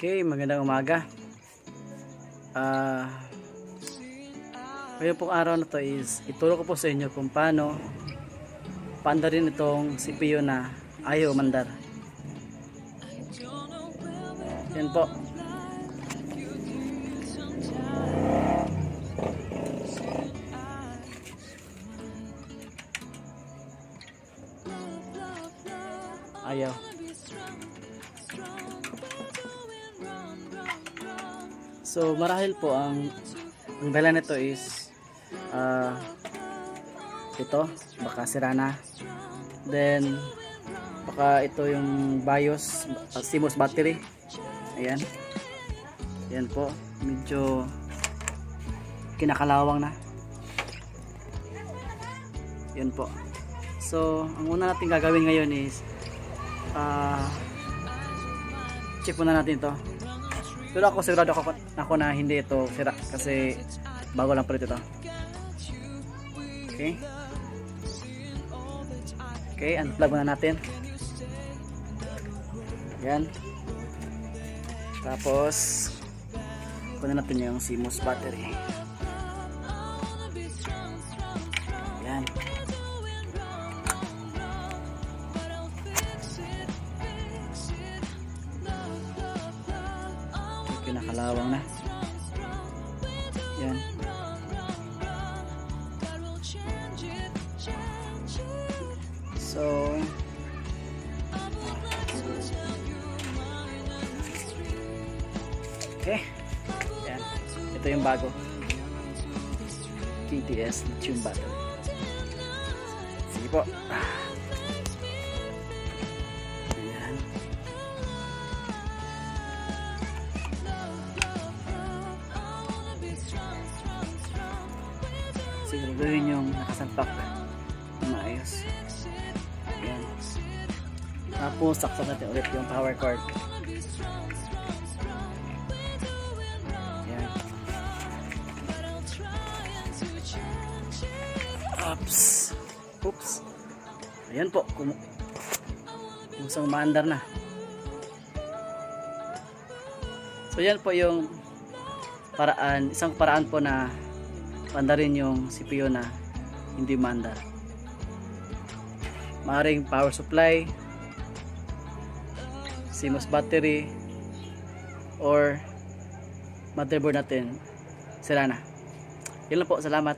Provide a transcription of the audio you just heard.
Okay, magandang umaga. Ngayon pong araw na to is ituro ko po sa inyo kung paano paandarin itong CPU na ayaw umandar. Yan po. Ayaw. So marahil po ang dala nito is ito, baka sira na. Then baka ito yung BIOS, CMOS battery. Ayan. Ayan po, medyo kinakalawang na. Yan po. So ang una natin gagawin ngayon is check muna natin ito. Pero ako sigurado ako na hindi ito sira kasi bago lang pala ito. Okay. Okay, unplug muna natin. Yan. Tapos kunin natin yung CMOS battery. Yan. Nakalawang na. Yan. So okay. Yan. Ito yung bago. TTS lithium battery. Sige po. Siguraduhin yung nakasalpak na maayos. Ayan. Tapos saksak natin ulit yung power cord. Ayan. Oops. Ayan po, kusang maandar na. So yan po yung paraan, isang paraan po na paandarin yung CPU na hindi maandar. Maaring power supply, CMOS battery, or motherboard natin sira na. Yun lang po, salamat.